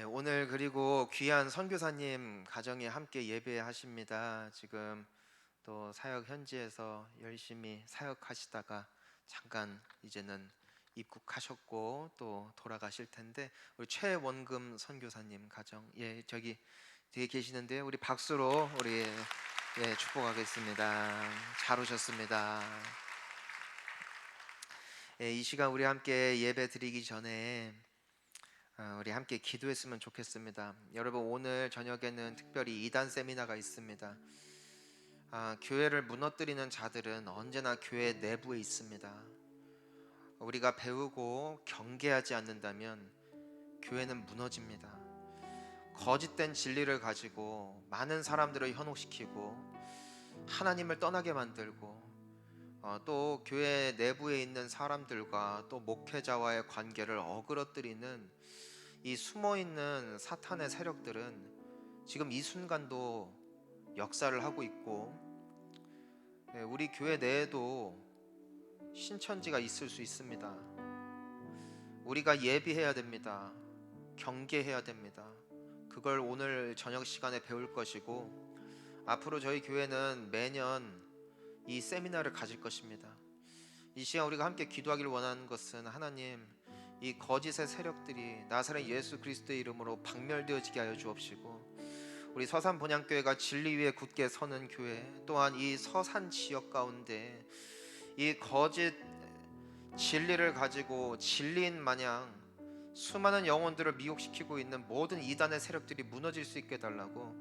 오늘 그리고 귀한 선교사님 가정에 함께 예배하십니다. 지금 또 사역 현지에서 열심히 사역하시다가 잠깐 이제는 입국하셨고 또 돌아가실 텐데, 우리 최원금 선교사님 가정, 저기 뒤에 계시는데 우리 박수로 우리 축복하겠습니다. 잘 오셨습니다. 이 시간 우리 함께 예배 드리기 전에 우리 함께 기도했으면 좋겠습니다. 여러분, 오늘 저녁에는 특별히 이단 세미나가 있습니다. 교회를 무너뜨리는 자들은 언제나 교회 내부에 있습니다. 우리가 배우고 경계하지 않는다면 교회는 무너집니다. 거짓된 진리를 가지고 많은 사람들을 현혹시키고 하나님을 떠나게 만들고 또 교회 내부에 있는 사람들과 또 목회자와의 관계를 어그러뜨리는 이 숨어있는 사탄의 세력들은 지금 이 순간도 역사를 하고 있고, 우리 교회 내에도 신천지가 있을 수 있습니다. 우리가 예비해야 됩니다. 경계해야 됩니다. 그걸 오늘 저녁 시간에 배울 것이고, 앞으로 저희 교회는 매년 이 세미나를 가질 것입니다. 이 시간 우리가 함께 기도하기를 원하는 것은, 하나님, 이 거짓의 세력들이 나사렛 예수 그리스도의 이름으로 박멸되어지게 하여 주옵시고, 우리 서산 본향교회가 진리 위에 굳게 서는 교회, 또한 이 서산 지역 가운데 이 거짓 진리를 가지고 진리인 마냥 수많은 영혼들을 미혹시키고 있는 모든 이단의 세력들이 무너질 수 있게 해달라고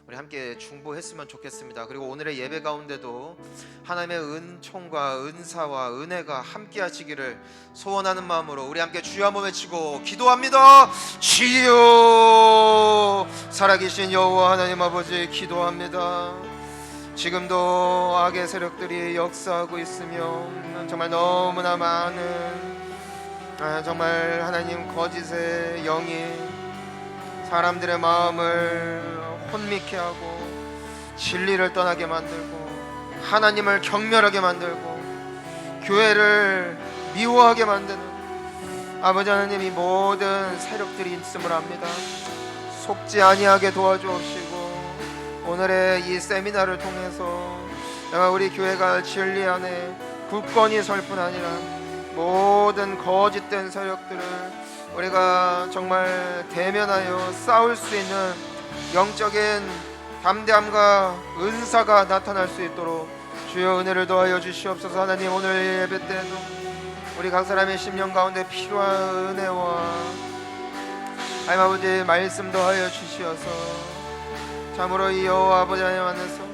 우리 함께 중보했으면 좋겠습니다. 그리고 오늘의 예배 가운데도 하나님의 은총과 은사와 은혜가 함께 하시기를 소원하는 마음으로 우리 함께 주여 한번 외치고 기도합니다. 주여, 살아계신 여호와 하나님 아버지, 기도합니다. 지금도 악의 세력들이 역사하고 있으며 정말 너무나 많은 정말 하나님 거짓의 영이 사람들의 마음을 혼미케 하고 진리를 떠나게 만들고 하나님을 경멸하게 만들고 교회를 미워하게 만드는 아버지 하나님, 이 모든 세력들이 있음을 압니다. 속지 아니하게 도와주옵시고, 오늘의 이 세미나를 통해서 우리 교회가 진리 안에 굳건히 설 뿐 아니라 모든 거짓된 세력들을 우리가 정말 대면하여 싸울 수 있는 영적인 담대함과 은사가 나타날 수 있도록 주여 은혜를 더하여 주시옵소서. 하나님, 오늘 예배 때도 우리 각 사람의 심령 가운데 필요한 은혜와 하나님 아버지 말씀 더하여 주시어서 참으로 이 여호와 아버지 하나님 안에서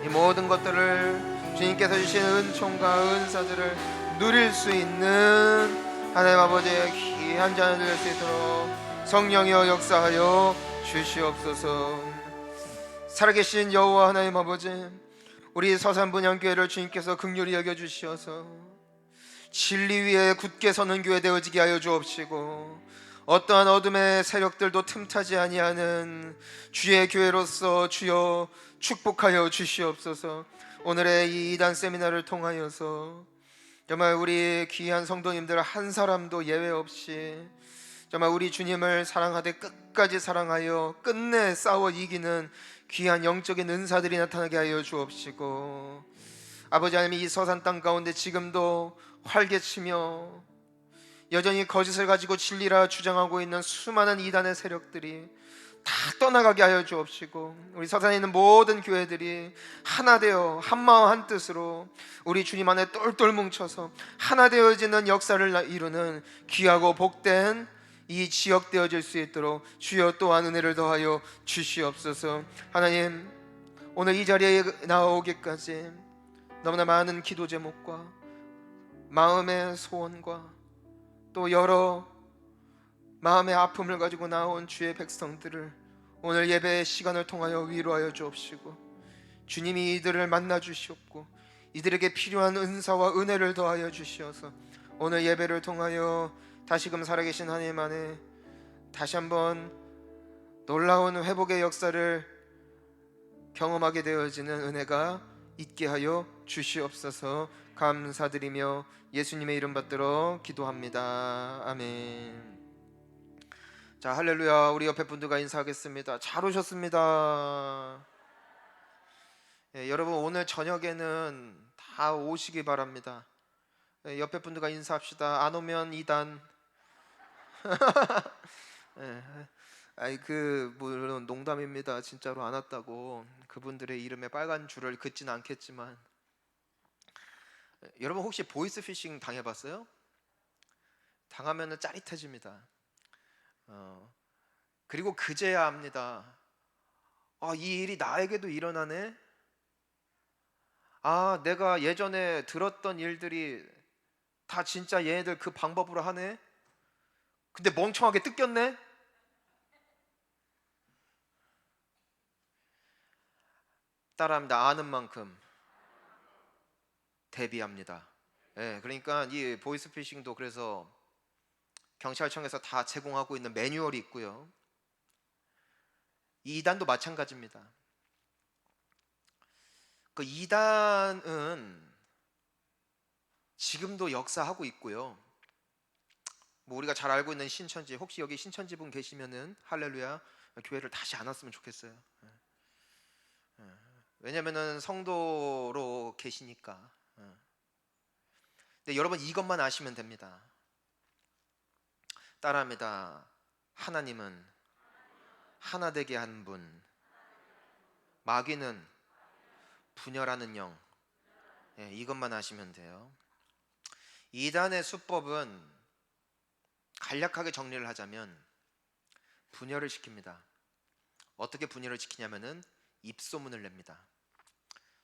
이 모든 것들을 주님께서 주신 은총과 은사들을 누릴 수 있는 하나님 아버지의 귀한 자녀 될 수 있도록 성령이여 역사하여 주시옵소서. 살아계신 여호와 하나님 아버지, 우리 서산분향교회를 주님께서 긍휼히 여겨주시어서 진리 위에 굳게 서는 교회 되어지게 하여 주옵시고, 어떠한 어둠의 세력들도 틈타지 아니하는 주의 교회로서 주여 축복하여 주시옵소서. 오늘의 이 이단 세미나를 통하여서 정말 우리 귀한 성도님들 한 사람도 예외 없이 정말 우리 주님을 사랑하되 끝까지 사랑하여 끝내 싸워 이기는 귀한 영적인 은사들이 나타나게 하여 주옵시고, 아버지 하나님, 이 서산 땅 가운데 지금도 활개치며 여전히 거짓을 가지고 진리라 주장하고 있는 수많은 이단의 세력들이 다 떠나가게 하여 주옵시고, 우리 서산에 있는 모든 교회들이 하나 되어 한마음 한뜻으로 우리 주님 안에 똘똘 뭉쳐서 하나 되어지는 역사를 이루는 귀하고 복된 이 지역 되어질 수 있도록 주여 또한 은혜를 더하여 주시옵소서. 하나님, 오늘 이 자리에 나오기까지 너무나 많은 기도 제목과 마음의 소원과 또 여러 마음의 아픔을 가지고 나온 주의 백성들을 오늘 예배의 시간을 통하여 위로하여 주옵시고, 주님이 이들을 만나 주시옵고 이들에게 필요한 은사와 은혜를 더하여 주시어서 오늘 예배를 통하여 다시금 살아계신 하나님 안에 다시 한번 놀라운 회복의 역사를 경험하게 되어지는 은혜가 있게 하여 주시옵소서. 감사드리며 예수님의 이름 받들어 기도합니다. 아멘. 자, 할렐루야. 우리 옆에 분들과 인사하겠습니다. 잘 오셨습니다. 예, 여러분 오늘 저녁에는 다 오시기 바랍니다. 예, 옆에 분들과 인사합시다. 안 오면 이단. 예, 아이 물론 농담입니다. 진짜로 안 왔다고 그분들의 이름에 빨간 줄을 긋진 않겠지만, 예, 여러분 혹시 보이스피싱 당해봤어요? 당하면은 짜릿해집니다. 그리고 그제야 압니다. 이 일이 나에게도 일어나네. 내가 예전에 들었던 일들이 다 진짜 얘네들 그 방법으로 하네. 근데 멍청하게 뜯겼네. 따라합니다. 아는 만큼 대비합니다. 예, 그러니까 이 보이스피싱도 그래서 경찰청에서 다 제공하고 있는 매뉴얼이 있고요. 이 이단도 마찬가지입니다. 그 이단은 지금도 역사하고 있고요. 뭐 우리가 잘 알고 있는 신천지, 혹시 여기 신천지 분 계시면은 할렐루야, 교회를 다시 안 왔으면 좋겠어요. 왜냐면은 성도로 계시니까. 근데 여러분 이것만 아시면 됩니다. 따라합니다. 하나님은 하나 되게 한 분, 마귀는 분열하는 영. 예, 이것만 아시면 돼요. 이단의 수법은 간략하게 정리를 하자면 분열을 시킵니다. 어떻게 분열을 시키냐면은 입소문을 냅니다.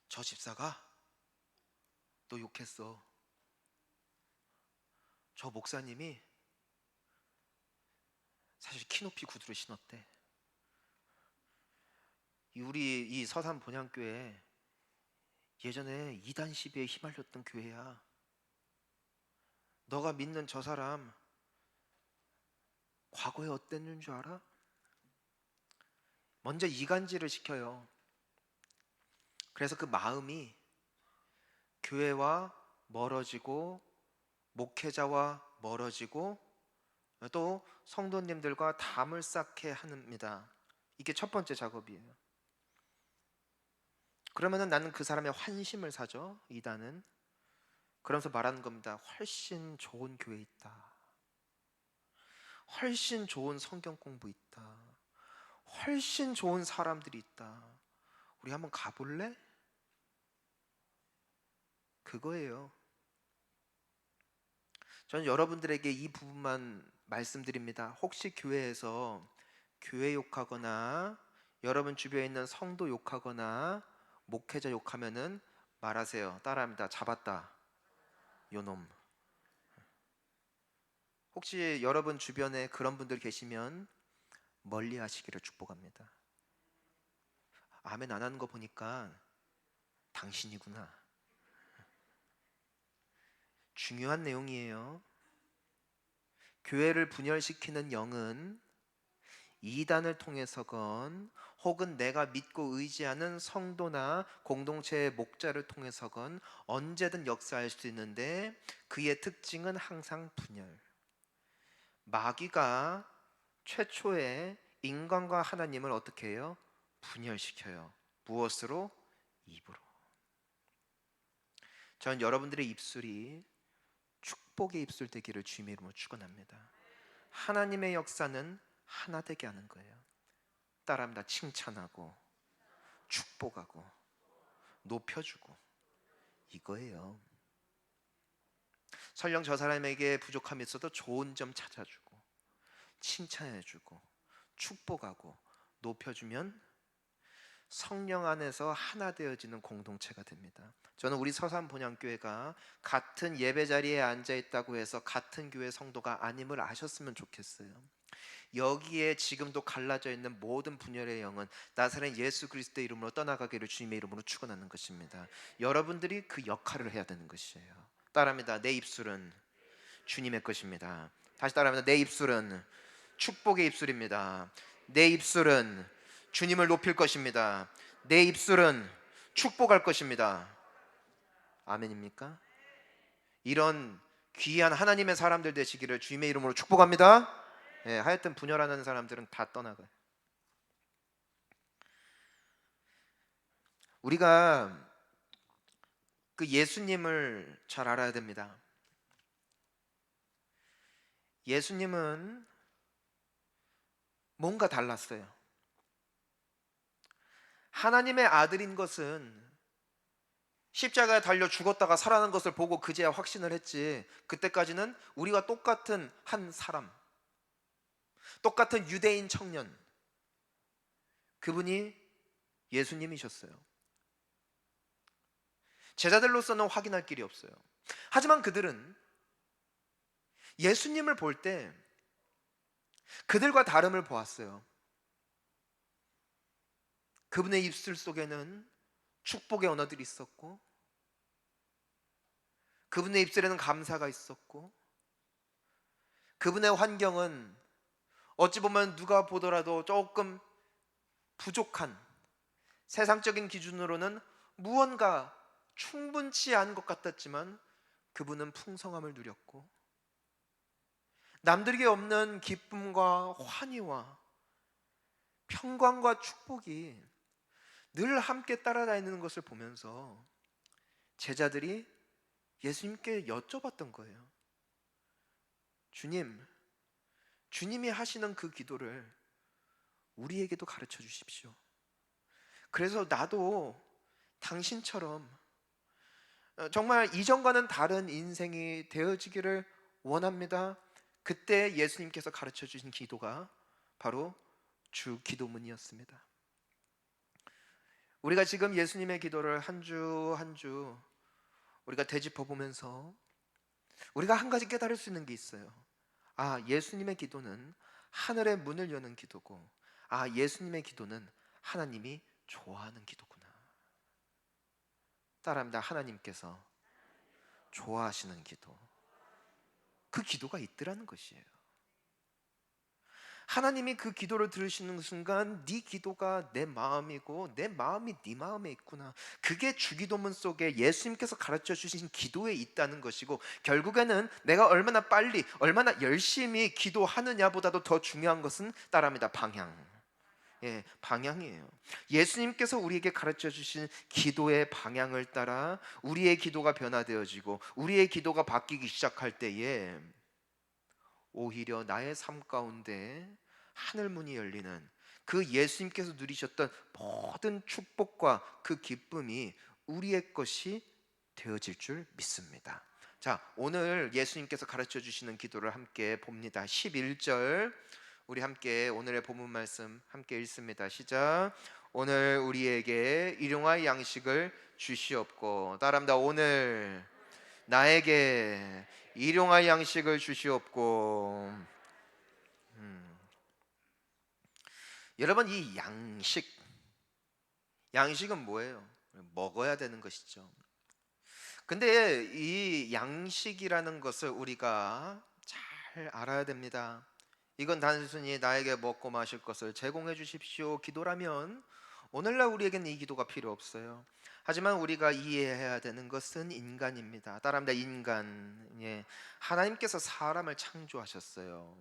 저 집사가 너 욕했어. 저 목사님이 사실 키높이 구두를 신었대. 우리 이 서산 본향교회 예전에 이단 시비에 휘말렸던 교회야. 너가 믿는 저 사람 과거에 어땠는 줄 알아? 먼저 이간질을 시켜요. 그래서 그 마음이 교회와 멀어지고 목회자와 멀어지고 또 성도님들과 담을 쌓게 합니다. 이게 첫 번째 작업이에요. 그러면은 나는 그 사람의 환심을 사죠. 이단은 그러면서 말하는 겁니다. 훨씬 좋은 교회 있다. 훨씬 좋은 성경 공부 있다. 훨씬 좋은 사람들이 있다. 우리 한번 가볼래? 그거예요. 저는 여러분들에게 이 부분만 말씀드립니다. 혹시 교회에서 교회 욕하거나 여러분 주변에 있는 성도 욕하거나 목회자 욕하면은 말하세요. 따라합니다. 잡았다. 요놈. 혹시 여러분 주변에 그런 분들 계시면 멀리 하시기를 축복합니다. 아멘 안 하는 거 보니까 당신이구나. 중요한 내용이에요. 교회를 분열시키는 영은 이단을 통해서건 혹은 내가 믿고 의지하는 성도나 공동체의 목자를 통해서건 언제든 역사할 수 있는데 그의 특징은 항상 분열. 마귀가 최초에 인간과 하나님을 어떻게 해요? 분열시켜요. 무엇으로? 입으로. 전 여러분들의 입술이 축복의 입술 되기를 주님의 이름으로 축원합니다. 하나님의 역사는 하나 되게 하는 거예요. 따라합니다. 칭찬하고 축복하고 높여주고 이거예요. 설령 저 사람에게 부족함이 있어도 좋은 점 찾아주고 칭찬해주고 축복하고 높여주면 성령 안에서 하나 되어지는 공동체가 됩니다. 저는 우리 서산 본향교회가 같은 예배 자리에 앉아 있다고 해서 같은 교회 성도가 아님을 아셨으면 좋겠어요. 여기에 지금도 갈라져 있는 모든 분열의 영은 나사렛 예수 그리스도의 이름으로 떠나가기를 주님의 이름으로 축원하는 것입니다. 여러분들이 그 역할을 해야 되는 것이에요. 따라합니다. 내 입술은 주님의 것입니다. 다시 따라합니다. 내 입술은 축복의 입술입니다. 내 입술은 주님을 높일 것입니다. 내 입술은 축복할 것입니다. 아멘입니까? 이런 귀한 하나님의 사람들 되시기를 주님의 이름으로 축복합니다. 예, 하여튼 분열하는 사람들은 다 떠나가요. 우리가 그 예수님을 잘 알아야 됩니다. 예수님은 뭔가 달랐어요. 하나님의 아들인 것은 십자가에 달려 죽었다가 살아난 것을 보고 그제야 확신을 했지, 그때까지는 우리와 똑같은 한 사람, 똑같은 유대인 청년, 그분이 예수님이셨어요. 제자들로서는 확인할 길이 없어요. 하지만 그들은 예수님을 볼 때 그들과 다름을 보았어요. 그분의 입술 속에는 축복의 언어들이 있었고, 그분의 입술에는 감사가 있었고, 그분의 환경은 어찌 보면 누가 보더라도 조금 부족한, 세상적인 기준으로는 무언가 충분치 않은 것 같았지만 그분은 풍성함을 누렸고, 남들에게 없는 기쁨과 환희와 평강과 축복이 늘 함께 따라다니는 것을 보면서 제자들이 예수님께 여쭤봤던 거예요. 주님이 하시는 그 기도를 우리에게도 가르쳐 주십시오. 그래서 나도 당신처럼 정말 이전과는 다른 인생이 되어지기를 원합니다. 그때 예수님께서 가르쳐 주신 기도가 바로 주 기도문이었습니다. 우리가 지금 예수님의 기도를 한 주 한 주 우리가 되짚어 보면서 우리가 한 가지 깨달을 수 있는 게 있어요. 아, 예수님의 기도는 하늘의 문을 여는 기도고, 아, 예수님의 기도는 하나님이 좋아하는 기도구나. 따라합니다. 하나님께서 좋아하시는 기도, 그 기도가 있더라는 것이에요. 하나님이 그 기도를 들으시는 순간 네 기도가 내 마음이고 내 마음이 네 마음에 있구나, 그게 주기도문 속에 예수님께서 가르쳐 주신 기도에 있다는 것이고, 결국에는 내가 얼마나 빨리 얼마나 열심히 기도하느냐보다도 더 중요한 것은 따라합니다. 방향. 예, 방향이에요. 예수님께서 우리에게 가르쳐 주신 기도의 방향을 따라 우리의 기도가 변화되어지고 우리의 기도가 바뀌기 시작할 때에 오히려 나의 삶 가운데 하늘 문이 열리는, 그 예수님께서 누리셨던 모든 축복과 그 기쁨이 우리의 것이 되어질 줄 믿습니다. 자, 오늘 예수님께서 가르쳐 주시는 기도를 함께 봅니다. 11절, 우리 함께 오늘의 본문 말씀 함께 읽습니다. 시작. 오늘 우리에게 일용할 양식을 주시옵고, 따라합니다. 오늘 나에게 일용할 양식을 주시옵고. 여러분, 이 양식은 뭐예요? 먹어야 되는 것이죠. 근데 이 양식이라는 것을 우리가 잘 알아야 됩니다. 이건 단순히 나에게 먹고 마실 것을 제공해 주십시오 기도라면 오늘날 우리에게는 이 기도가 필요 없어요. 하지만 우리가 이해해야 되는 것은 인간입니다. 따라합니다. 인간. 예. 하나님께서 사람을 창조하셨어요.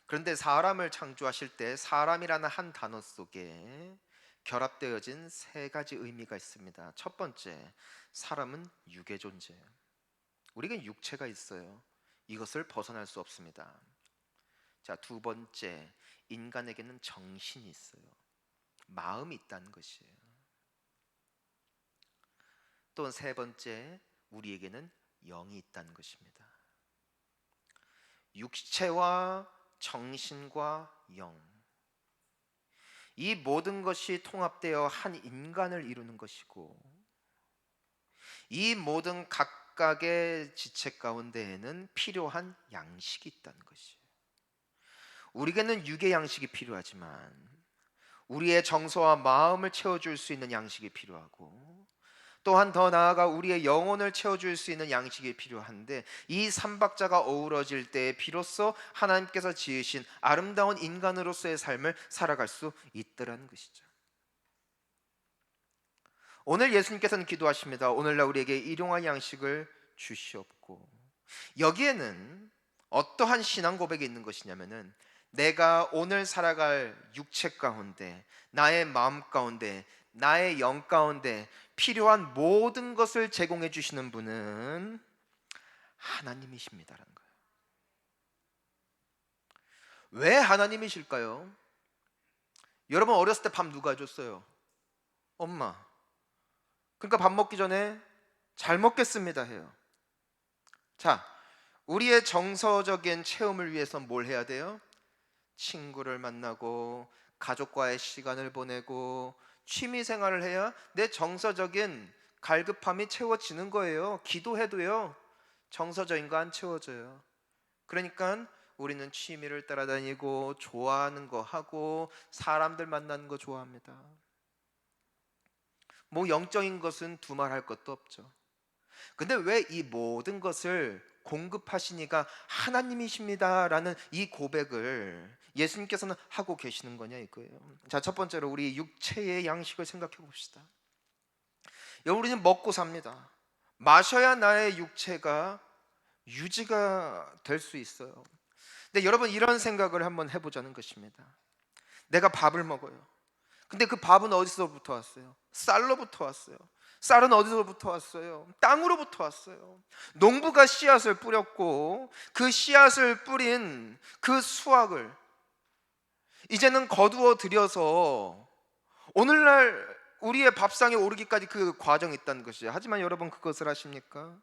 그런데 사람을 창조하실 때 사람이라는 한 단어 속에 결합되어진 세 가지 의미가 있습니다. 첫 번째, 사람은 육의 존재예요. 우리가 육체가 있어요. 이것을 벗어날 수 없습니다. 자, 두 번째, 인간에게는 정신이 있어요. 마음이 있다는 것이에요. 또 세 번째, 우리에게는 영이 있다는 것입니다. 육체와 정신과 영, 이 모든 것이 통합되어 한 인간을 이루는 것이고, 이 모든 각각의 지체 가운데에는 필요한 양식이 있다는 것이에요. 우리에게는 육의 양식이 필요하지만 우리의 정서와 마음을 채워줄 수 있는 양식이 필요하고, 또한 더 나아가 우리의 영혼을 채워줄 수 있는 양식이 필요한데, 이 삼박자가 어우러질 때 비로소 하나님께서 지으신 아름다운 인간으로서의 삶을 살아갈 수 있더라는 것이죠. 오늘 예수님께서는 기도하십니다. 오늘날 우리에게 일용할 양식을 주시옵고. 여기에는 어떠한 신앙 고백이 있는 것이냐면은 내가 오늘 살아갈 육체 가운데, 나의 마음 가운데, 나의 영 가운데 필요한 모든 것을 제공해 주시는 분은 하나님이십니다라는 거예요. 왜 하나님이실까요? 여러분 어렸을 때 밥 누가 줬어요? 엄마. 그러니까 밥 먹기 전에 잘 먹겠습니다 해요. 자, 우리의 정서적인 체험을 위해서 뭘 해야 돼요? 친구를 만나고 가족과의 시간을 보내고 취미 생활을 해야 내 정서적인 갈급함이 채워지는 거예요. 기도해도요, 정서적인 거 안 채워져요. 그러니까 우리는 취미를 따라다니고 좋아하는 거 하고 사람들 만나는 거 좋아합니다. 뭐 영적인 것은 두말할 것도 없죠. 근데 왜 이 모든 것을 공급하시니까 하나님이십니다라는 이 고백을 예수님께서는 하고 계시는 거냐 이거예요. 자, 첫 번째로 우리 육체의 양식을 생각해 봅시다. 여러분, 우리는 먹고 삽니다. 마셔야 나의 육체가 유지가 될 수 있어요. 근데 여러분, 이런 생각을 한번 해보자는 것입니다. 내가 밥을 먹어요. 근데 그 밥은 어디서부터 왔어요? 쌀로부터 왔어요. 쌀은 어디서부터 왔어요? 땅으로부터 왔어요. 농부가 씨앗을 뿌렸고 그 씨앗을 뿌린 그 수확을 이제는 거두어 들여서 오늘날 우리의 밥상에 오르기까지 그 과정이 있다는 것이죠. 하지만 여러분, 그것을 아십니까?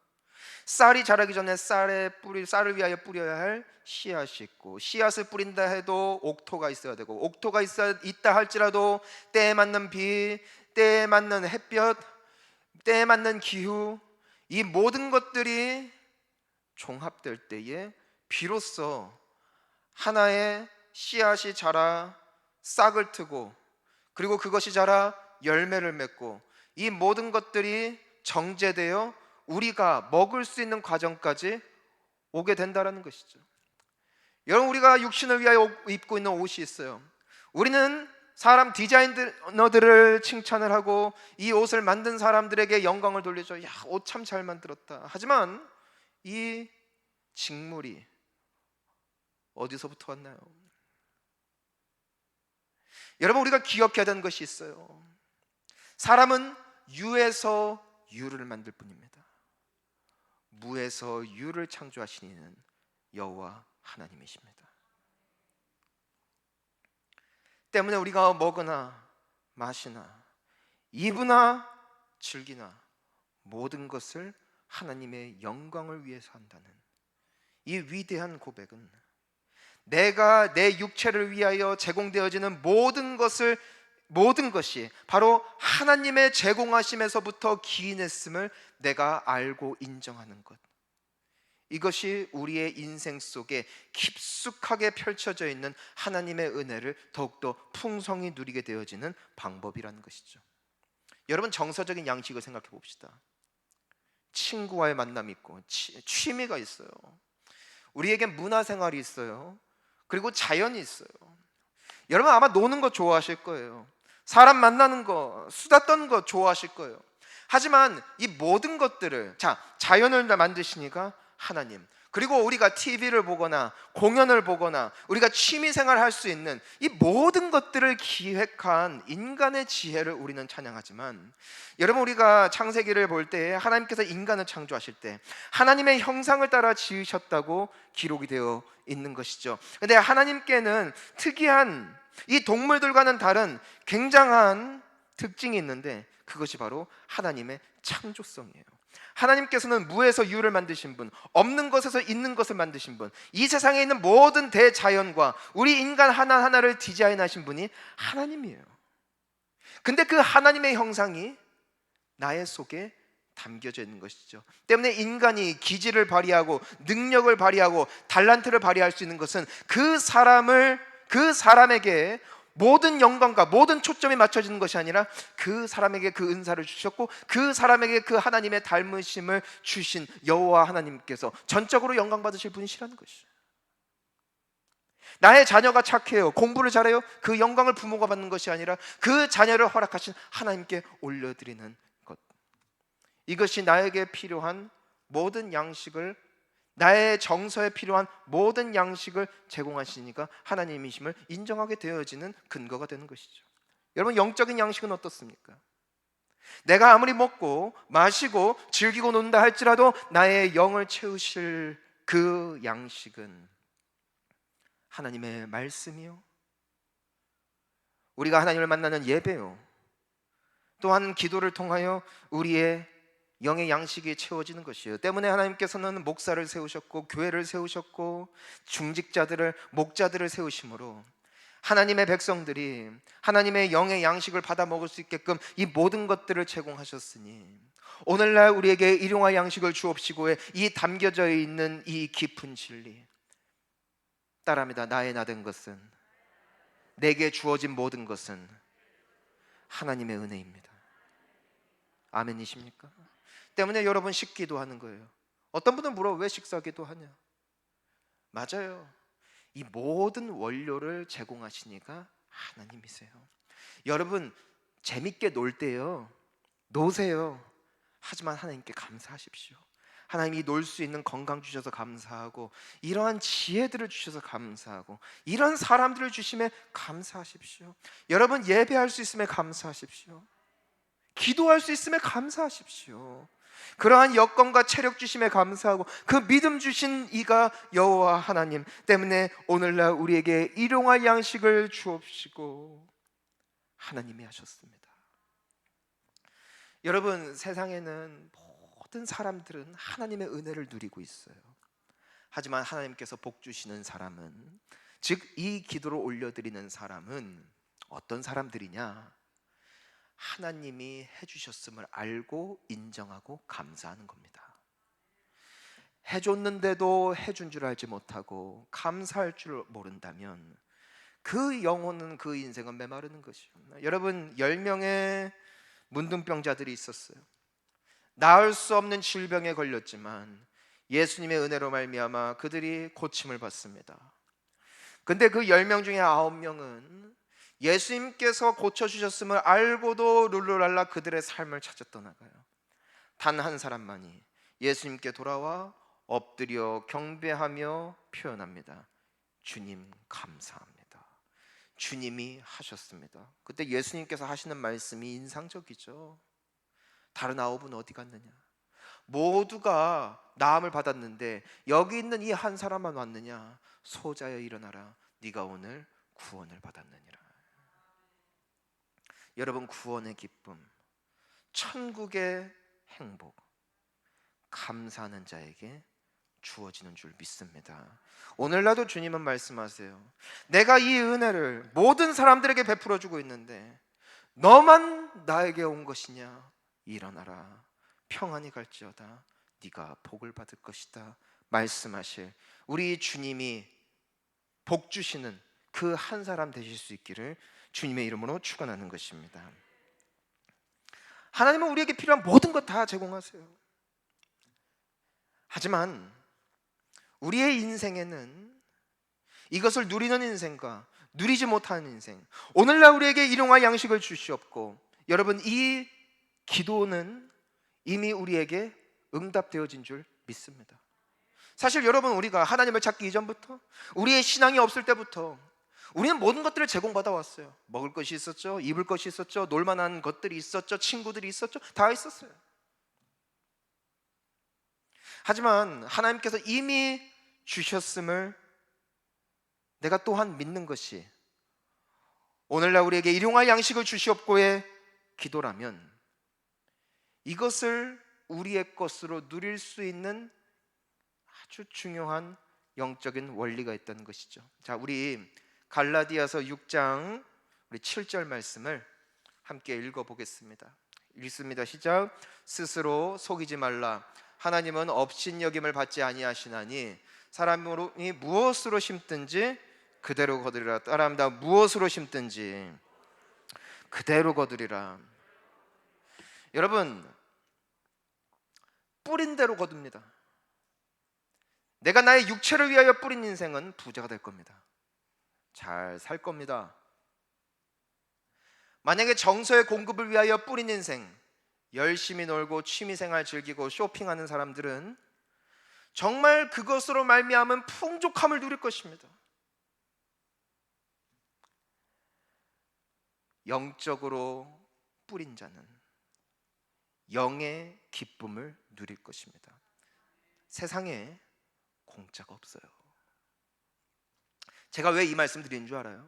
쌀이 자라기 전에 쌀을 위하여 뿌려야 할 씨앗이 있고, 씨앗을 뿌린다 해도 옥토가 있어야 되고, 옥토가 있다 할지라도 때에 맞는 비, 때에 맞는 햇볕, 때에 맞는 기후, 이 모든 것들이 종합될 때에 비로소 하나의 씨앗이 자라 싹을 트고, 그리고 그것이 자라 열매를 맺고, 이 모든 것들이 정제되어 우리가 먹을 수 있는 과정까지 오게 된다는 것이죠. 여러분, 우리가 육신을 위하여 입고 있는 옷이 있어요. 우리는 사람 디자이너들을 칭찬을 하고 이 옷을 만든 사람들에게 영광을 돌리죠. 야, 옷 참 잘 만들었다. 하지만 이 직물이 어디서부터 왔나요? 여러분, 우리가 기억해야 되는 것이 있어요. 사람은 유에서 유를 만들 뿐입니다. 무에서 유를 창조하신 이는 여호와 하나님이십니다. 때문에 우리가 먹으나 마시나 입으나 즐기나 모든 것을 하나님의 영광을 위해서 한다는 이 위대한 고백은, 내가 내 육체를 위하여 제공되어지는 모든 것이 바로 하나님의 제공하심에서부터 기인했음을 내가 알고 인정하는 것, 이것이 우리의 인생 속에 깊숙하게 펼쳐져 있는 하나님의 은혜를 더욱더 풍성히 누리게 되어지는 방법이라는 것이죠. 여러분, 정서적인 양식을 생각해 봅시다. 친구와의 만남이 있고 취미가 있어요. 우리에겐 문화생활이 있어요. 그리고 자연이 있어요. 여러분, 아마 노는 거 좋아하실 거예요. 사람 만나는 거, 수다 떠는 거 좋아하실 거예요. 하지만 이 모든 것들을, 자연을 만드시니까 하나님, 그리고 우리가 TV를 보거나 공연을 보거나 우리가 취미생활을 할 수 있는 이 모든 것들을 기획한 인간의 지혜를 우리는 찬양하지만, 여러분, 우리가 창세기를 볼 때 하나님께서 인간을 창조하실 때 하나님의 형상을 따라 지으셨다고 기록이 되어 있는 것이죠. 근데 하나님께는 특이한, 이 동물들과는 다른 굉장한 특징이 있는데, 그것이 바로 하나님의 창조성이에요. 하나님께서는 무에서 유를 만드신 분, 없는 것에서 있는 것을 만드신 분, 이 세상에 있는 모든 대자연과 우리 인간 하나하나를 디자인하신 분이 하나님이에요. 근데 그 하나님의 형상이 나의 속에 담겨져 있는 것이죠. 때문에 인간이 기질을 발휘하고 능력을 발휘하고 달란트를 발휘할 수 있는 것은 그 사람에게 모든 영광과 모든 초점이 맞춰지는 것이 아니라 그 사람에게 그 은사를 주셨고 그 사람에게 그 하나님의 닮으심을 주신 여호와 하나님께서 전적으로 영광 받으실 분이시라는 것이죠. 나의 자녀가 착해요, 공부를 잘해요, 그 영광을 부모가 받는 것이 아니라 그 자녀를 허락하신 하나님께 올려드리는 것, 이것이 나에게 필요한 모든 양식을 나의 정서에 필요한 모든 양식을 제공하시니까 하나님이심을 인정하게 되어지는 근거가 되는 것이죠. 여러분, 영적인 양식은 어떻습니까? 내가 아무리 먹고 마시고 즐기고 논다 할지라도 나의 영을 채우실 그 양식은 하나님의 말씀이요, 우리가 하나님을 만나는 예배요, 또한 기도를 통하여 우리의 영의 양식이 채워지는 것이에요. 때문에 하나님께서는 목사를 세우셨고 교회를 세우셨고 중직자들을, 목자들을 세우심으로 하나님의 백성들이 하나님의 영의 양식을 받아 먹을 수 있게끔 이 모든 것들을 제공하셨으니 오늘날 우리에게 일용할 양식을 주옵시고에 이 담겨져 있는 이 깊은 진리 따라합니다. 나의 나된 것은, 내게 주어진 모든 것은 하나님의 은혜입니다. 아멘이십니까? 때문에 여러분 식기도 하는 거예요. 어떤 분은 물어, 왜 식사기도 하냐? 맞아요. 이 모든 원료를 제공하시니까 하나님이세요. 여러분, 재밌게 놀 때요, 노세요. 하지만 하나님께 감사하십시오. 하나님이 놀 수 있는 건강 주셔서 감사하고, 이러한 지혜들을 주셔서 감사하고, 이런 사람들을 주심에 감사하십시오. 여러분, 예배할 수 있음에 감사하십시오. 기도할 수 있음에 감사하십시오. 그러한 여건과 체력 주심에 감사하고 그 믿음 주신 이가 여호와 하나님 때문에 오늘날 우리에게 일용할 양식을 주옵시고 하나님이 하셨습니다. 여러분, 세상에는 모든 사람들은 하나님의 은혜를 누리고 있어요. 하지만 하나님께서 복 주시는 사람은, 즉 이 기도를 올려드리는 사람은 어떤 사람들이냐? 하나님이 해주셨음을 알고 인정하고 감사하는 겁니다. 해줬는데도 해준 줄 알지 못하고 감사할 줄 모른다면 그 영혼은, 그 인생은 메마르는 것이요. 여러분, 10명의 문둥병자들이 있었어요. 나을 수 없는 질병에 걸렸지만 예수님의 은혜로 말미암아 그들이 고침을 받습니다. 근데 그 10명 중에 9명은 예수님께서 고쳐주셨음을 알고도 룰루랄라 그들의 삶을 찾아 떠나가요. 단 한 사람만이 예수님께 돌아와 엎드려 경배하며 표현합니다. 주님 감사합니다. 주님이 하셨습니다. 그때 예수님께서 하시는 말씀이 인상적이죠. 다른 9은 어디 갔느냐? 모두가 나음을 받았는데 여기 있는 이 한 사람만 왔느냐? 소자여 일어나라, 네가 오늘 구원을 받았느니라. 여러분, 구원의 기쁨, 천국의 행복, 감사하는 자에게 주어지는 줄 믿습니다. 오늘날도 주님은 말씀하세요. 내가 이 은혜를 모든 사람들에게 베풀어 주고 있는데 너만 나에게 온 것이냐? 일어나라, 평안히 갈지어다, 네가 복을 받을 것이다 말씀하실 우리 주님이 복 주시는 그 한 사람 되실 수 있기를 주님의 이름으로 축원하는 것입니다. 하나님은 우리에게 필요한 모든 것 다 제공하세요. 하지만 우리의 인생에는 이것을 누리는 인생과 누리지 못하는 인생, 오늘날 우리에게 일용할 양식을 주시옵고, 여러분, 이 기도는 이미 우리에게 응답되어진 줄 믿습니다. 사실 여러분, 우리가 하나님을 찾기 이전부터, 우리의 신앙이 없을 때부터 우리는 모든 것들을 제공받아 왔어요. 먹을 것이 있었죠, 입을 것이 있었죠, 놀만한 것들이 있었죠, 친구들이 있었죠, 다 있었어요. 하지만 하나님께서 이미 주셨음을 내가 또한 믿는 것이 오늘날 우리에게 일용할 양식을 주시옵고의 기도라면, 이것을 우리의 것으로 누릴 수 있는 아주 중요한 영적인 원리가 있다는 것이죠. 자, 우리 갈라디아서 6장 우리 7절 말씀을 함께 읽어보겠습니다. 읽습니다. 시작. 스스로 속이지 말라. 하나님은 업신여김을 받지 아니하시나니 사람이 무엇으로 심든지 그대로 거두리라. 따라합니다. 무엇으로 심든지 그대로 거두리라. 여러분, 뿌린 대로 거둡니다. 내가 나의 육체를 위하여 뿌린 인생은 부자가 될 겁니다. 잘 살 겁니다. 만약에 정서의 공급을 위하여 뿌린 인생, 열심히 놀고 취미생활 즐기고 쇼핑하는 사람들은 정말 그것으로 말미암은 풍족함을 누릴 것입니다. 영적으로 뿌린 자는 영의 기쁨을 누릴 것입니다. 세상에 공짜가 없어요. 제가 왜 이 말씀 드리는 줄 알아요?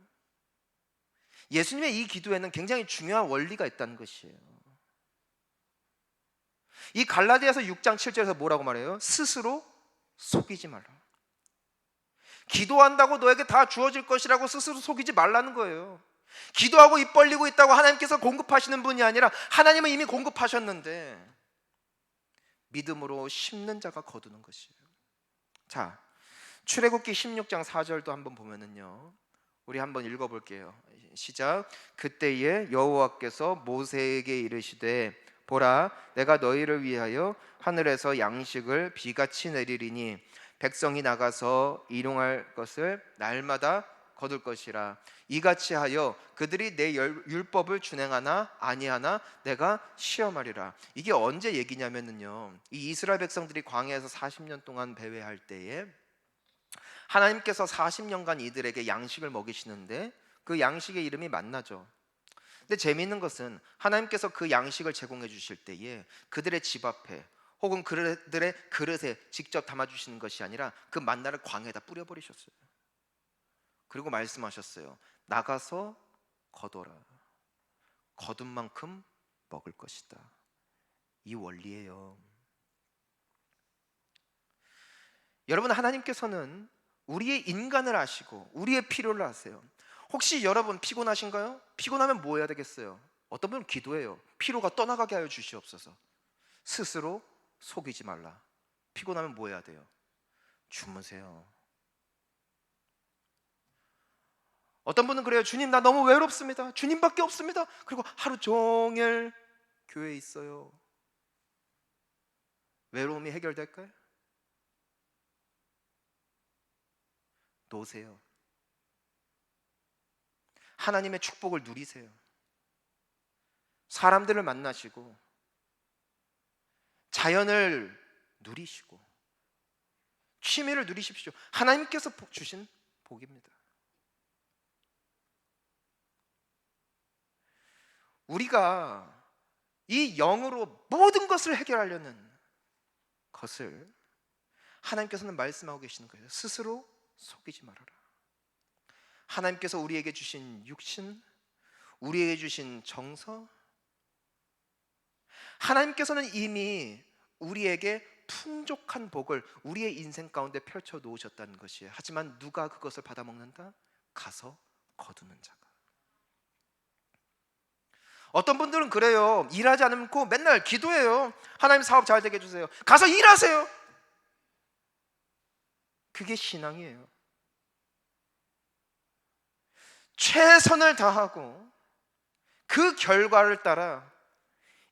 예수님의 이 기도에는 굉장히 중요한 원리가 있다는 것이에요. 이 갈라디아서 6장 7절에서 뭐라고 말해요? 스스로 속이지 말라. 기도한다고 너에게 다 주어질 것이라고 스스로 속이지 말라는 거예요. 기도하고 입 벌리고 있다고 하나님께서 공급하시는 분이 아니라 하나님은 이미 공급하셨는데 믿음으로 심는 자가 거두는 것이에요. 자, 출애굽기 16장 4절도 한번 보면은요, 우리 한번 읽어볼게요. 시작. 그때에 여호와께서 모세에게 이르시되 보라, 내가 너희를 위하여 하늘에서 양식을 비같이 내리리니 백성이 나가서 일용할 것을 날마다 거둘 것이라. 이같이 하여 그들이 내 율법을 준행하나 아니하나 내가 시험하리라. 이게 언제 얘기냐면요, 이 이스라엘 백성들이 광야에서 40년 동안 배회할 때에 하나님께서 40년간 이들에게 양식을 먹이시는데 그 양식의 이름이 만나죠. 근데 재미있는 것은 하나님께서 그 양식을 제공해 주실 때에 그들의 집 앞에 혹은 그들의 그릇에 직접 담아주시는 것이 아니라 그 만나를 광야에다 뿌려버리셨어요. 그리고 말씀하셨어요. 나가서 거둬라. 거둔 만큼 먹을 것이다. 이 원리예요. 여러분, 하나님께서는 우리의 인간을 아시고 우리의 필요를 아세요. 혹시 여러분 피곤하신가요? 피곤하면 뭐 해야 되겠어요? 어떤 분은 기도해요. 피로가 떠나가게 하여 주시옵소서. 스스로 속이지 말라. 피곤하면 뭐 해야 돼요? 주무세요. 어떤 분은 그래요. 주님, 나 너무 외롭습니다. 주님밖에 없습니다. 그리고 하루 종일 교회에 있어요. 외로움이 해결될까요? 노세요. 하나님의 축복을 누리세요. 사람들을 만나시고 자연을 누리시고 취미를 누리십시오. 하나님께서 주신 복입니다. 우리가 이 영으로 모든 것을 해결하려는 것을 하나님께서는 말씀하고 계시는 거예요. 스스로 속이지 말아라. 하나님께서 우리에게 주신 육신, 우리에게 주신 정서, 하나님께서는 이미 우리에게 풍족한 복을 우리의 인생 가운데 펼쳐 놓으셨다는 것이에요. 하지만 누가 그것을 받아먹는다? 가서 거두는 자가. 어떤 분들은 그래요. 일하지 않고 맨날 기도해요. 하나님 사업 잘 되게 해주세요. 가서 일하세요. 그게 신앙이에요. 최선을 다하고 그 결과를 따라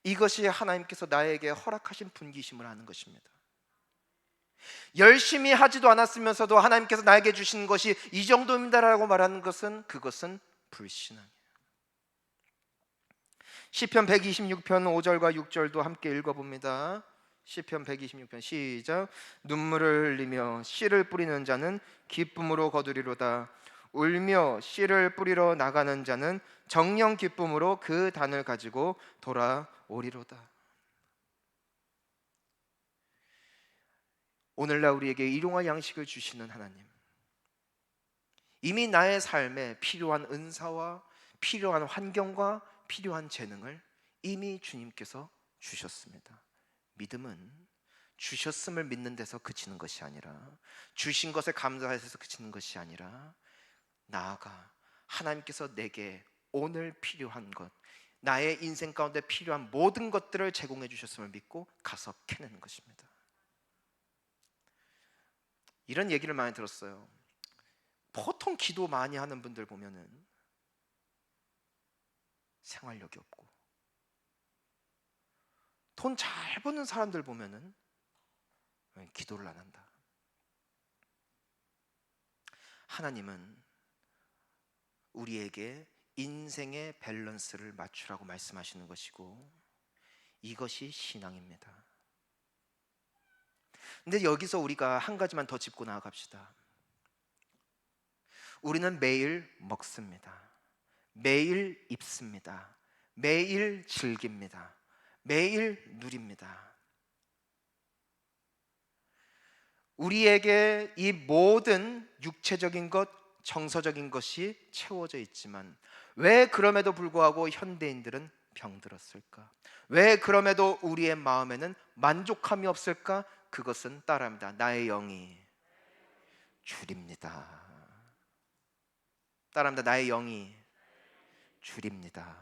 이것이 하나님께서 나에게 허락하신 분기심을 하는 것입니다. 열심히 하지도 않았으면서도 하나님께서 나에게 주신 것이 이 정도입니다라고 말하는 것은 그것은 불신앙이에요. 시편 126편 5절과 6절도 함께 읽어봅니다. 시편 126편 시작. 눈물을 흘리며 씨를 뿌리는 자는 기쁨으로 거두리로다. 울며 씨를 뿌리러 나가는 자는 정령 기쁨으로 그 단을 가지고 돌아오리로다. 오늘날 우리에게 일용할 양식을 주시는 하나님, 이미 나의 삶에 필요한 은사와 필요한 환경과 필요한 재능을 이미 주님께서 주셨습니다. 믿음은 주셨음을 믿는 데서 그치는 것이 아니라, 주신 것에 감사해서 그치는 것이 아니라, 나아가 하나님께서 내게 오늘 필요한 것, 나의 인생 가운데 필요한 모든 것들을 제공해 주셨음을 믿고 가서 캐내는 것입니다. 이런 얘기를 많이 들었어요. 보통 기도 많이 하는 분들 보면은 생활력이 없고, 돈 잘 버는 사람들 보면은 기도를 안 한다. 하나님은 우리에게 인생의 밸런스를 맞추라고 말씀하시는 것이고, 이것이 신앙입니다. 근데 여기서 우리가 한 가지만 더 짚고 나아갑시다. 우리는 매일 먹습니다. 매일 입습니다. 매일 즐깁니다. 매일 누립니다. 우리에게 이 모든 육체적인 것, 정서적인 것이 채워져 있지만 왜 그럼에도 불구하고 현대인들은 병들었을까? 왜 그럼에도 우리의 마음에는 만족함이 없을까? 그것은 따라합니다. 나의 영이 주립니다. 따라합니다. 나의 영이 주립니다.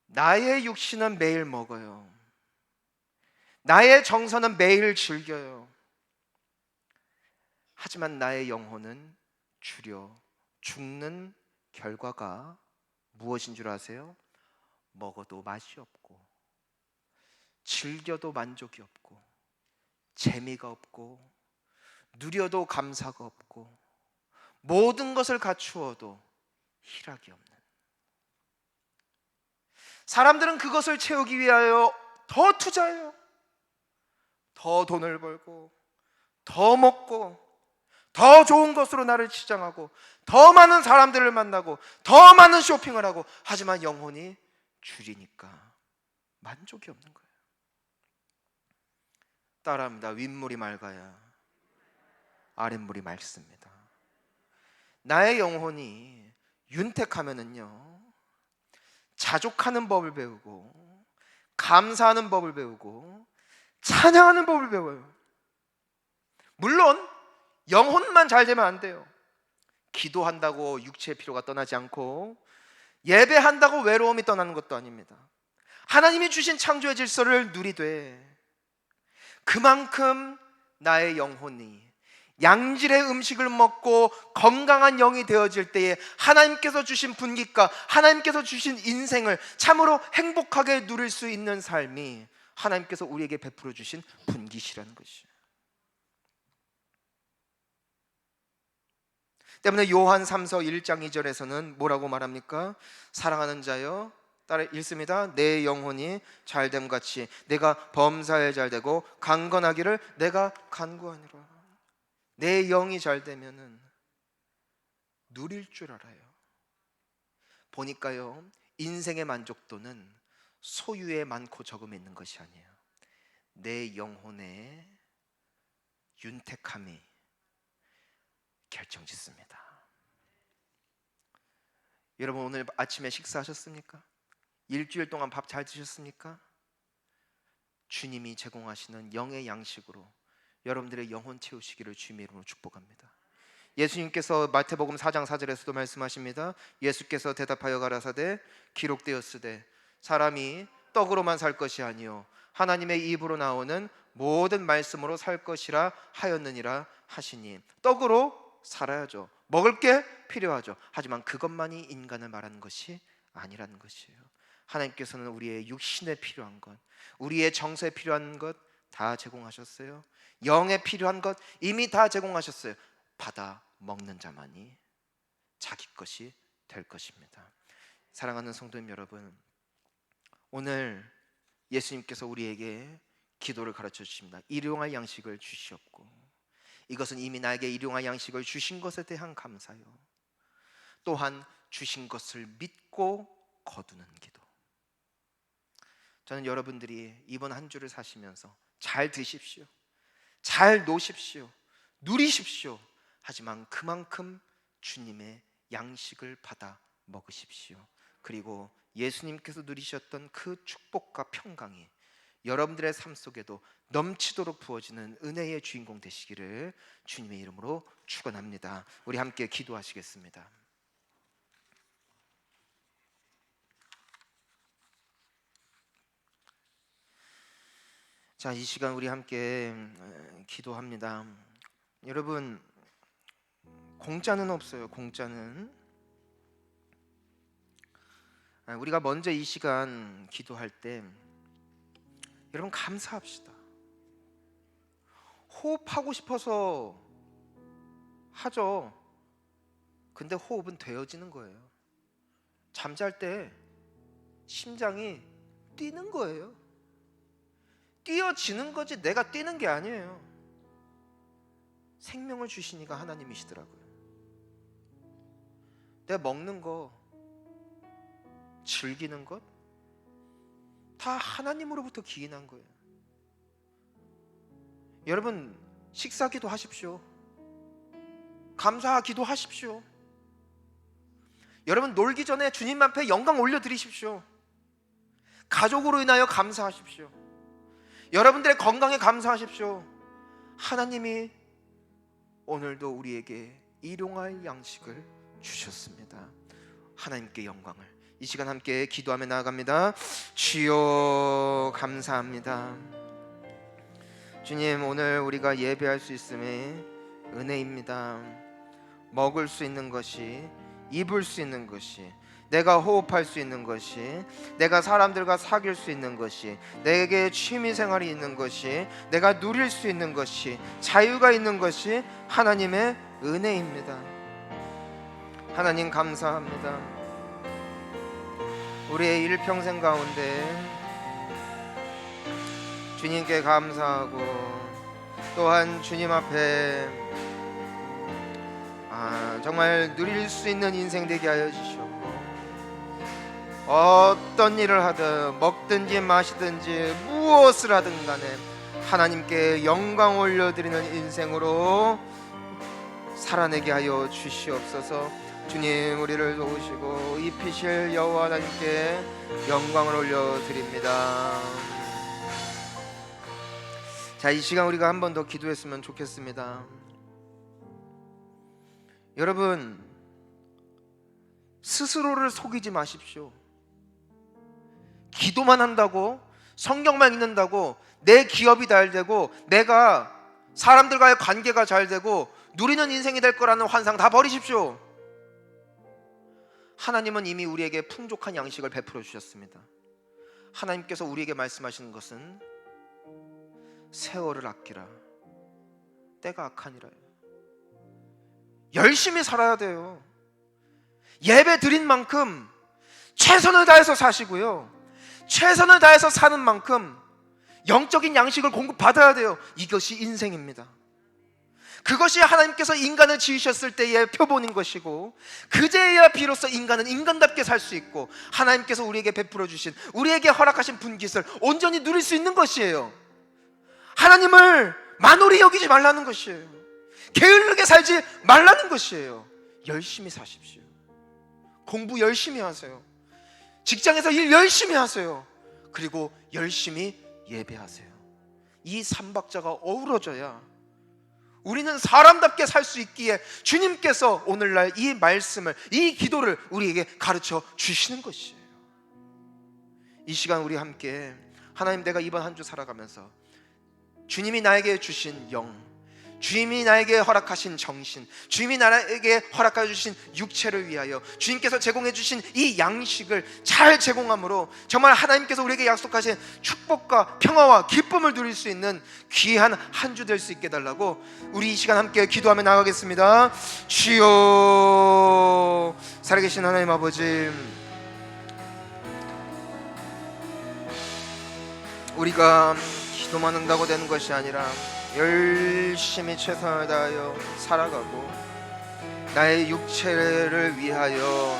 나의 육신은 매일 먹어요. 나의 정서는 매일 즐겨요. 하지만 나의 영혼은 주려 죽는 결과가 무엇인 줄 아세요? 먹어도 맛이 없고, 즐겨도 만족이 없고, 재미가 없고, 누려도 감사가 없고, 모든 것을 갖추어도 희락이 없는, 사람들은 그것을 채우기 위하여 더 투자해요. 더 돈을 벌고, 더 먹고, 더 좋은 것으로 나를 치장하고, 더 많은 사람들을 만나고, 더 많은 쇼핑을 하고, 하지만 영혼이 줄이니까 만족이 없는 거예요. 따라합니다. 윗물이 맑아야 아랫물이 맑습니다. 나의 영혼이 윤택하면은요, 자족하는 법을 배우고, 감사하는 법을 배우고, 찬양하는 법을 배워요. 물론 영혼만 잘 되면 안 돼요. 기도한다고 육체의 피로가 떠나지 않고, 예배한다고 외로움이 떠나는 것도 아닙니다. 하나님이 주신 창조의 질서를 누리되 그만큼 나의 영혼이 양질의 음식을 먹고 건강한 영이 되어질 때에 하나님께서 주신 분깃과 하나님께서 주신 인생을 참으로 행복하게 누릴 수 있는 삶이 하나님께서 우리에게 베풀어 주신 분깃이라는 것이에요. 때문에 요한 3서 1장 2절에서는 뭐라고 말합니까? 사랑하는 자여, 따라 읽습니다. 내 영혼이 잘됨 같이 내가 범사에 잘되고 강건하기를 내가 간구하니라. 내 영이 잘되면은 누릴 줄 알아요. 보니까요, 인생의 만족도는 소유에 많고 적음에 있는 것이 아니에요. 내 영혼의 윤택함이 결정짓습니다. 여러분, 오늘 아침에 식사하셨습니까? 일주일 동안 밥 잘 드셨습니까? 주님이 제공하시는 영의 양식으로 여러분들의 영혼 채우시기를 주님의 이름으로 축복합니다. 예수님께서 마태복음 4장 4절에서도 말씀하십니다. 예수께서 대답하여 가라사대 기록되었으되 사람이 떡으로만 살 것이 아니요 하나님의 입으로 나오는 모든 말씀으로 살 것이라 하였느니라 하시니, 떡으로 살아야죠. 먹을 게 필요하죠. 하지만 그것만이 인간을 말하는 것이 아니라는 것이에요. 하나님께서는 우리의 육신에 필요한 것, 우리의 정서에 필요한 것 다 제공하셨어요. 영에 필요한 것 이미 다 제공하셨어요. 받아 먹는 자만이 자기 것이 될 것입니다. 사랑하는 성도님 여러분, 오늘 예수님께서 우리에게 기도를 가르쳐 주십니다. 일용할 양식을 주시옵고, 이것은 이미 나에게 일용할 양식을 주신 것에 대한 감사요, 또한 주신 것을 믿고 거두는 기도. 저는 여러분들이 이번 한 주를 사시면서 잘 드십시오, 잘 노십시오, 누리십시오. 하지만 그만큼 주님의 양식을 받아 먹으십시오. 그리고 예수님께서 누리셨던 그 축복과 평강이 여러분들의 삶 속에도 넘치도록 부어지는 은혜의 주인공 되시기를 주님의 이름으로 축원합니다. 우리 함께 기도하시겠습니다. 자, 이 시간 우리 함께 기도합니다. 여러분, 공짜는 없어요. 공짜는. 우리가 먼저 이 시간 기도할 때 여러분 감사합시다. 호흡하고 싶어서 하죠. 근데 호흡은 되어지는 거예요. 잠잘 때 심장이 뛰는 거예요. 뛰어지는 거지 내가 뛰는 게 아니에요. 생명을 주시니까 하나님이시더라고요. 내가 먹는 거, 즐기는 것 다 하나님으로부터 기인한 거예요. 여러분, 식사기도 하십시오. 감사기도 하십시오. 여러분, 놀기 전에 주님 앞에 영광 올려드리십시오. 가족으로 인하여 감사하십시오. 여러분들의 건강에 감사하십시오. 하나님이 오늘도 우리에게 일용할 양식을 주셨습니다. 하나님께 영광을. 이 시간 함께 기도하며 나아갑니다. 주여 감사합니다. 주님, 오늘 우리가 예배할 수 있음에 은혜입니다. 먹을 수 있는 것이, 입을 수 있는 것이, 내가 호흡할 수 있는 것이, 내가 사람들과 사귈 수 있는 것이, 내게 취미생활이 있는 것이, 내가 누릴 수 있는 것이, 자유가 있는 것이 하나님의 은혜입니다. 하나님 감사합니다. 우리의 일평생 가운데 주님께 감사하고 또한 주님 앞에 정말 누릴 수 있는 인생 되게 하여 주시옵고, 어떤 일을 하든 먹든지 마시든지 무엇을 하든 간에 하나님께 영광 올려드리는 인생으로 살아내게 하여 주시옵소서. 주님, 우리를 도우시고 입히실 여호와 하나님께 영광을 올려드립니다. 자, 이 시간 우리가 한 번 더 기도했으면 좋겠습니다. 여러분, 스스로를 속이지 마십시오. 기도만 한다고, 성경만 읽는다고 내 기업이 잘 되고 내가 사람들과의 관계가 잘 되고 누리는 인생이 될 거라는 환상 다 버리십시오. 하나님은 이미 우리에게 풍족한 양식을 베풀어 주셨습니다. 하나님께서 우리에게 말씀하시는 것은 세월을 아끼라, 때가 악하니라. 열심히 살아야 돼요. 예배 드린 만큼 최선을 다해서 사시고요, 최선을 다해서 사는 만큼 영적인 양식을 공급받아야 돼요. 이것이 인생입니다. 그것이 하나님께서 인간을 지으셨을 때의 표본인 것이고, 그제야 비로소 인간은 인간답게 살 수 있고 하나님께서 우리에게 베풀어 주신, 우리에게 허락하신 분깃을 온전히 누릴 수 있는 것이에요. 하나님을 만홀히 여기지 말라는 것이에요. 게으르게 살지 말라는 것이에요. 열심히 사십시오. 공부 열심히 하세요. 직장에서 일 열심히 하세요. 그리고 열심히 예배하세요. 이 삼박자가 어우러져야 우리는 사람답게 살 수 있기에 주님께서 오늘날 이 말씀을, 이 기도를 우리에게 가르쳐 주시는 것이에요. 이 시간 우리 함께 하나님, 내가 이번 한 주 살아가면서 주님이 나에게 주신 영, 주님이 나에게 허락하신 정신, 주님이 나에게 허락해 주신 육체를 위하여 주님께서 제공해 주신 이 양식을 잘 제공함으로 정말 하나님께서 우리에게 약속하신 축복과 평화와 기쁨을 누릴 수 있는 귀한 한 주 될 수 있게 달라고 우리 이 시간 함께 기도하며 나가겠습니다. 주여, 살아계신 하나님 아버지, 우리가 기도만 한다고 되는 것이 아니라 열심히 최선을 다하여 살아가고, 나의 육체를 위하여,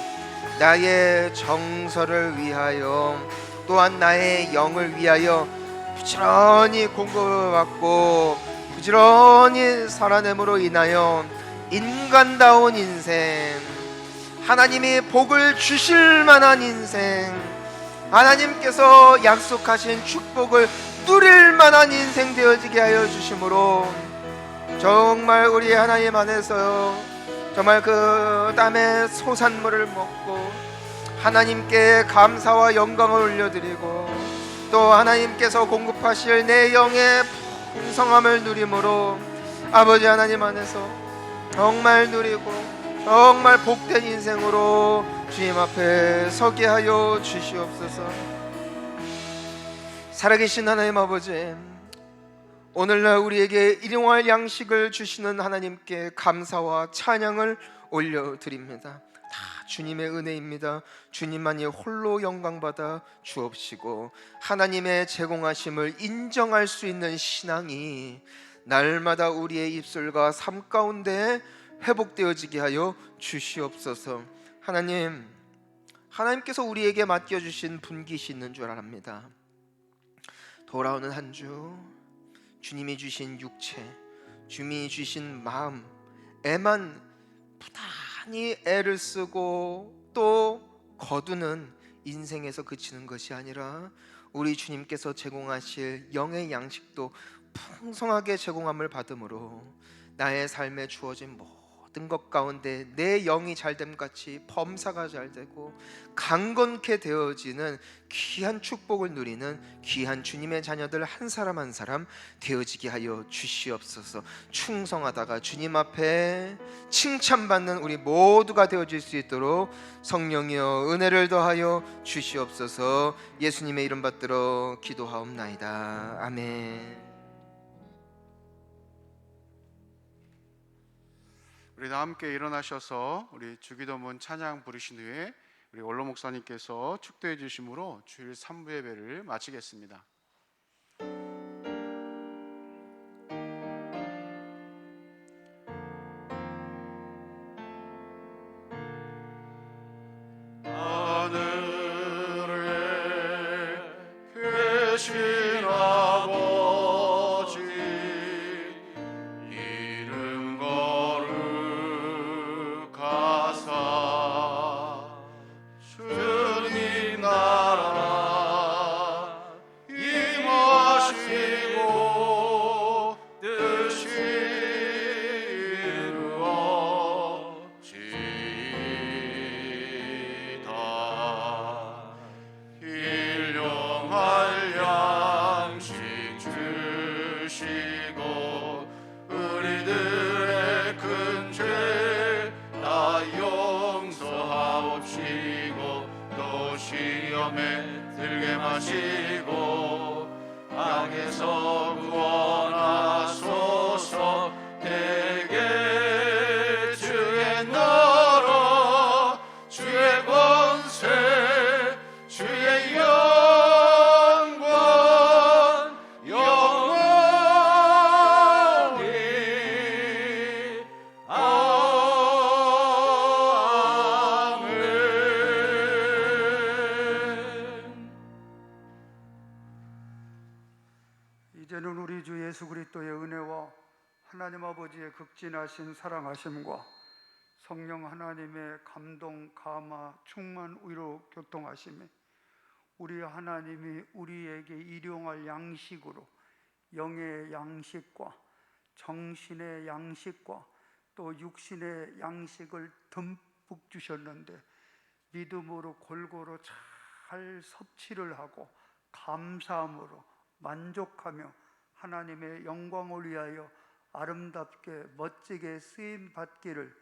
나의 정서를 위하여, 또한 나의 영을 위하여 부지런히 공급받고 부지런히 살아냄으로 인하여 인간다운 인생, 하나님이 복을 주실 만한 인생, 하나님께서 약속하신 축복을 누릴 만한 인생 되어지게 하여 주심으로 정말 우리 하나님 안에서 정말 그 땀의 소산물을 먹고 하나님께 감사와 영광을 올려드리고, 또 하나님께서 공급하실 내 영의 풍성함을 누림으로 아버지 하나님 안에서 정말 누리고 정말 복된 인생으로 주님 앞에 서게 하여 주시옵소서. 살아계신 하나님 아버지, 오늘날 우리에게 일용할 양식을 주시는 하나님께 감사와 찬양을 올려드립니다. 다 주님의 은혜입니다. 주님만이 홀로 영광받아 주옵시고 하나님의 제공하심을 인정할 수 있는 신앙이 날마다 우리의 입술과 삶 가운데 회복되어지게 하여 주시옵소서. 하나님께서 우리에게 맡겨주신 분깃이 있는 줄 압니다. 돌아오는 한 주 주님이 주신 육체, 주님이 주신 마음에만 부단히 애를 쓰고 또 거두는 인생에서 그치는 것이 아니라 우리 주님께서 제공하실 영의 양식도 풍성하게 제공함을 받음으로 나의 삶에 주어진 모든 것 가운데 내 영이 잘됨 같이 범사가 잘되고 강건케 되어지는 귀한 축복을 누리는 귀한 주님의 자녀들 한 사람 한 사람 되어지게 하여 주시옵소서. 충성하다가 주님 앞에 칭찬받는 우리 모두가 되어질 수 있도록 성령이여 은혜를 더하여 주시옵소서. 예수님의 이름 받들어 기도하옵나이다. 아멘. 우리 다 함께 일어나셔서 우리 주기도문 찬양 부르신 후에 우리 원로 목사님께서 축도해 주심으로 주일 3부 예배를 마치겠습니다. 하늘에 계신 아버지 이름 거룩하사 주님 나라 임하시고 뜻이 이루어지이다. 일용할 양식 주시고 우리들의 큰 죄 다 용서하옵시고 또 시험에 들게 마시고 악에서 구원하소서. 대개 주의 나라 주의 권세 주의 영광 영원히 아멘. 이제는 우리 주 예수 그리스도의 은혜와 하나님 아버지의 극진하신 사랑하심과 성령 하나님의 감동, 감화, 충만, 위로, 교통하심이 우리 하나님이 우리에게 일용할 양식으로 영의 양식과 정신의 양식과 또 육신의 양식을 듬뿍 주셨는데 믿음으로 골고루 잘 섭취를 하고 감사함으로 만족하며 하나님의 영광을 위하여 아름답게 멋지게 쓰임 받기를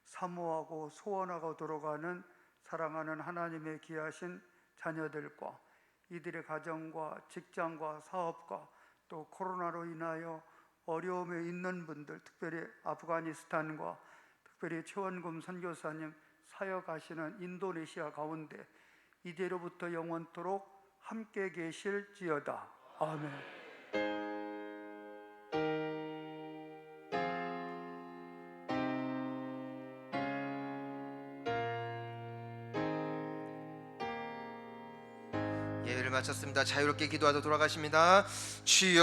사모하고 소원하고 돌아가는 사랑하는 하나님의 귀하신 자녀들과 이들의 가정과 직장과 사업과 또 코로나로 인하여 어려움에 있는 분들, 특별히 아프가니스탄과 특별히 최원금 선교사님 사역하시는 인도네시아 가운데 이제로부터 영원토록 함께 계실지어다. 아멘. 예배를 마쳤습니다. 자유롭게 기도하러 돌아가십니다. 주여